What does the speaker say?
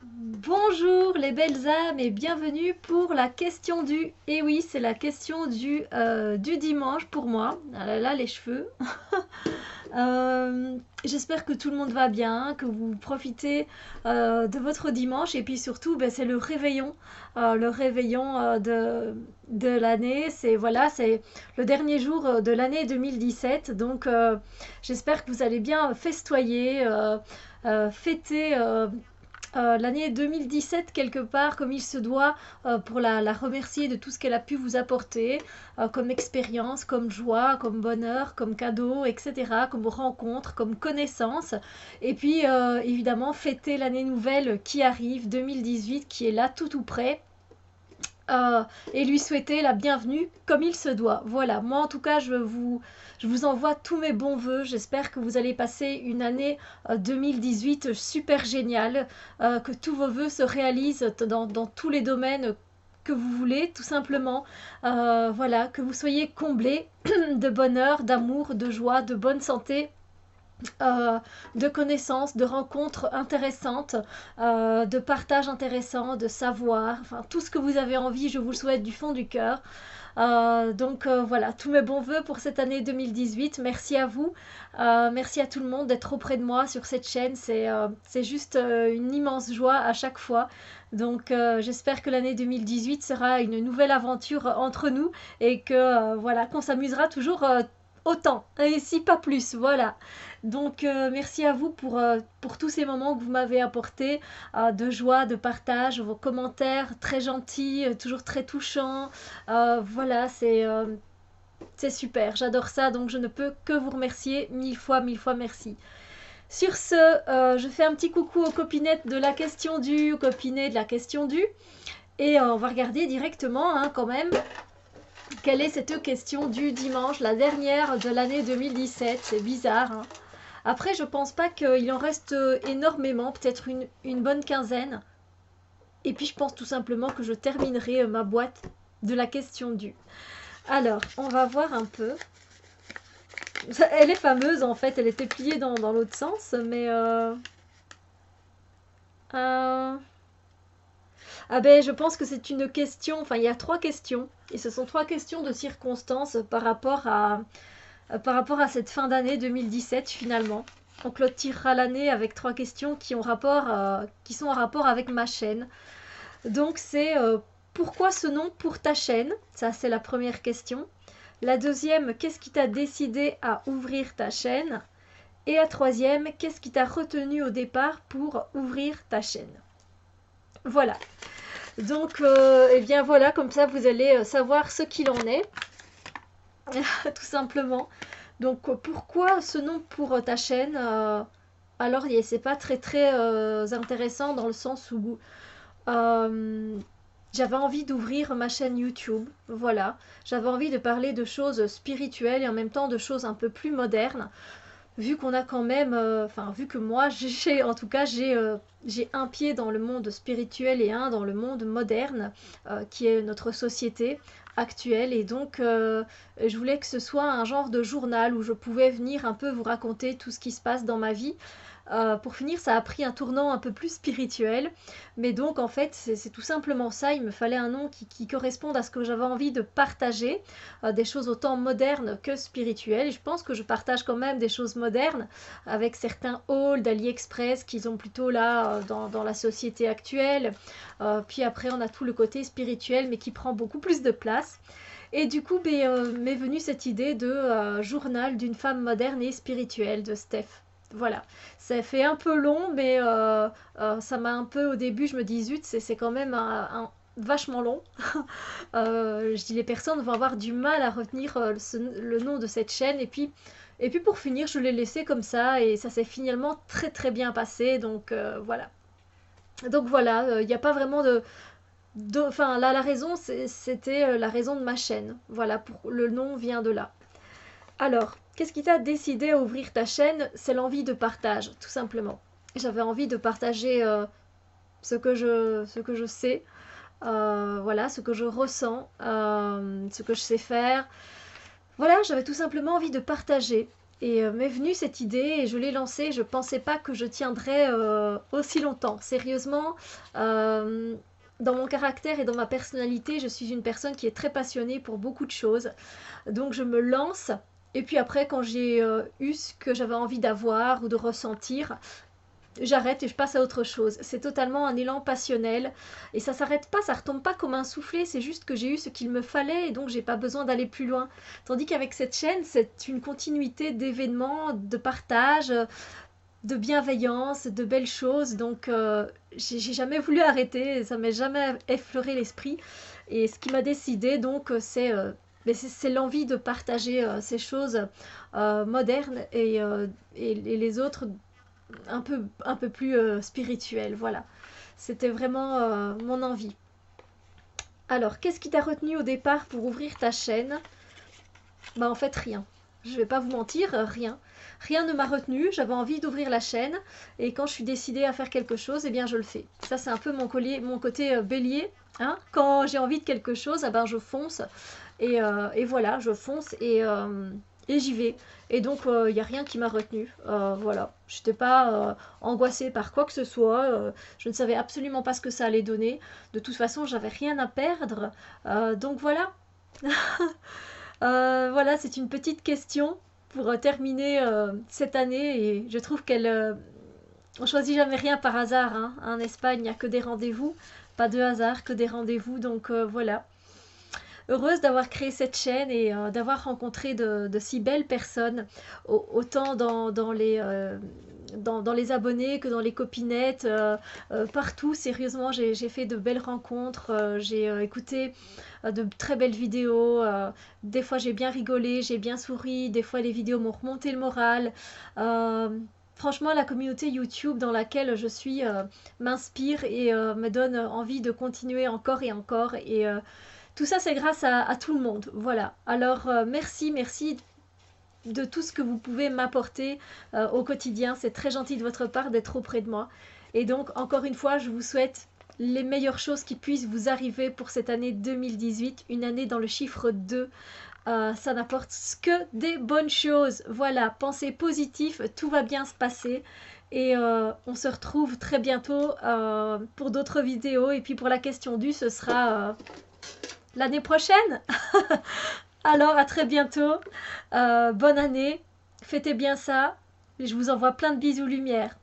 Bonjour les belles âmes et bienvenue pour la question du... Et oui, c'est la question du dimanche pour moi. Ah là là, les cheveux. J'espère que tout le monde va bien, que vous profitez de votre dimanche et puis surtout, ben, c'est le réveillon de l'année. C'est voilà, c'est le dernier jour de l'année 2017. Donc, j'espère que vous allez bien festoyer, fêter. L'année 2017 quelque part comme il se doit pour la remercier de tout ce qu'elle a pu vous apporter comme expérience, comme joie, comme bonheur, comme cadeau, etc., comme rencontre, comme connaissance. Et puis évidemment fêter l'année nouvelle qui arrive, 2018, qui est là tout près. euh, et lui souhaiter la bienvenue comme il se doit. Voilà, moi en tout cas je vous envoie tous mes bons voeux. J'espère que vous allez passer une année 2018 super géniale, que tous vos voeux se réalisent dans tous les domaines que vous voulez, tout simplement. Voilà, que vous soyez comblés de bonheur, d'amour, de joie, de bonne santé, de connaissances, de rencontres intéressantes, de partages intéressants, de savoir, enfin tout ce que vous avez envie, je vous le souhaite du fond du cœur. Voilà, tous mes bons voeux pour cette année 2018. Merci à vous, merci à tout le monde d'être auprès de moi sur cette chaîne. C'est juste une immense joie à chaque fois. Donc j'espère que l'année 2018 sera une nouvelle aventure entre nous et que voilà, qu'on s'amusera toujours autant et si pas plus. Voilà. Donc merci à vous pour tous ces moments que vous m'avez apportés de joie, de partage, vos commentaires très gentils, toujours très touchants. Voilà, c'est super, j'adore ça, donc je ne peux que vous remercier mille fois merci. Sur ce, je fais un petit coucou aux copinettes de la question du, aux copinets de la question du, et on va regarder directement quand même quelle est cette question du dimanche, la dernière de l'année 2017. C'est bizarre, hein. Après, je pense pas qu'il en reste énormément, peut-être une bonne quinzaine. Et puis, je pense tout simplement que je terminerai ma boîte de la question du. Alors, on va voir un peu. Elle est fameuse en fait, elle était pliée dans l'autre sens, mais euh, ah ben je pense que c'est une question, enfin il y a trois questions, et ce sont trois questions de circonstances par rapport à cette fin d'année 2017 finalement. On clôturera l'année avec trois questions qui sont en rapport avec ma chaîne. Donc c'est pourquoi ce nom pour ta chaîne? Ça c'est la première question. La deuxième, qu'est-ce qui t'a décidé à ouvrir ta chaîne? Et la troisième, qu'est-ce qui t'a retenu au départ pour ouvrir ta chaîne? Voilà. Donc, eh bien voilà, comme ça vous allez savoir ce qu'il en est, tout simplement. Donc, pourquoi ce nom pour ta chaîne? Alors, c'est pas très intéressant dans le sens où euh, j'avais envie d'ouvrir ma chaîne YouTube. Voilà, j'avais envie de parler de choses spirituelles et en même temps de choses un peu plus modernes. Vu qu'on a quand même, enfin vu que moi j'ai en tout cas j'ai un pied dans le monde spirituel et un dans le monde moderne qui est notre société actuelle et donc je voulais que ce soit un genre de journal où je pouvais venir un peu vous raconter tout ce qui se passe dans ma vie. Pour finir, ça a pris un tournant un peu plus spirituel. Mais donc, en fait, c'est tout simplement ça. Il me fallait un nom qui corresponde à ce que j'avais envie de partager, des choses autant modernes que spirituelles. Et je pense que je partage quand même des choses modernes avec certains hauls d'AliExpress qu'ils ont plutôt là dans la société actuelle. Puis après, on a tout le côté spirituel, mais qui prend beaucoup plus de place. Et du coup, m'est venue cette idée de journal d'une femme moderne et spirituelle de Steph. Voilà, ça fait un peu long, mais ça m'a un peu au début, je me dis zut, c'est quand même vachement long. Je dis les personnes vont avoir du mal à retenir le nom de cette chaîne et puis pour finir, je l'ai laissé comme ça et ça s'est finalement très bien passé. Donc voilà. Donc voilà, il n'y a pas vraiment enfin là la raison c'était la raison de ma chaîne. Voilà, le nom vient de là. Alors, qu'est-ce qui t'a décidé à ouvrir ta chaîne? C'est l'envie de partage, tout simplement. J'avais envie de partager ce que je sais, voilà, ce que je ressens, ce que je sais faire. Voilà, j'avais tout simplement envie de partager. Et m'est venue cette idée et je l'ai lancée. Je pensais pas que je tiendrais aussi longtemps. Sérieusement, euh, dans mon caractère et dans ma personnalité, je suis une personne qui est très passionnée pour beaucoup de choses. Donc je me lance. Et puis après, quand j'ai eu ce que j'avais envie d'avoir ou de ressentir, j'arrête et je passe à autre chose. C'est totalement un élan passionnel et ça s'arrête pas, ça retombe pas comme un soufflet, c'est juste que j'ai eu ce qu'il me fallait et donc j'ai pas besoin d'aller plus loin. Tandis qu'avec cette chaîne, c'est une continuité d'événements, de partage, de bienveillance, de belles choses. Donc j'ai jamais voulu arrêter, ça m'est jamais effleuré l'esprit. Et ce qui m'a décidé donc c'est l'envie de partager ces choses modernes et les autres un peu plus spirituel. Voilà. C'était vraiment mon envie. Alors, qu'est-ce qui t'a retenu au départ pour ouvrir ta chaîne? Bah en fait rien. Je vais pas vous mentir, rien. Rien ne m'a retenu, j'avais envie d'ouvrir la chaîne et quand je suis décidée à faire quelque chose, eh bien je le fais. Ça c'est un peu mon côté bélier. Hein, quand j'ai envie de quelque chose, eh ben, je fonce et voilà, je fonce et j'y vais. Et donc il n'y a rien qui m'a retenu. Voilà, je n'étais pas angoissée par quoi que ce soit. Je ne savais absolument pas ce que ça allait donner. De toute façon, j'avais rien à perdre. Donc voilà. Voilà, c'est une petite question pour terminer cette année et je trouve on choisit jamais rien par hasard. Hein. En Espagne, il n'y a que des rendez-vous, pas de hasard, que des rendez-vous. Donc voilà. Heureuse d'avoir créé cette chaîne et d'avoir rencontré de si belles personnes, autant dans les abonnés que dans les copinettes, partout. Sérieusement, j'ai fait de belles rencontres, j'ai écouté de très belles vidéos. Des fois, j'ai bien rigolé, j'ai bien souri. Des fois, les vidéos m'ont remonté le moral. Euh, Franchement, la communauté YouTube dans laquelle je suis m'inspire et me donne envie de continuer encore et encore. Et tout ça, c'est grâce à tout le monde. Voilà. Alors, merci de tout ce que vous pouvez m'apporter au quotidien. C'est très gentil de votre part d'être auprès de moi. Et donc, encore une fois, je vous souhaite les meilleures choses qui puissent vous arriver pour cette année 2018, une année dans le chiffre 2. Ça n'apporte que des bonnes choses. Voilà, pensez positif, tout va bien se passer. Et on se retrouve très bientôt pour d'autres vidéos. Et puis pour la question du, ce sera l'année prochaine. Alors, à très bientôt. Bonne année. Fêtez bien ça. Je vous envoie plein de bisous lumière.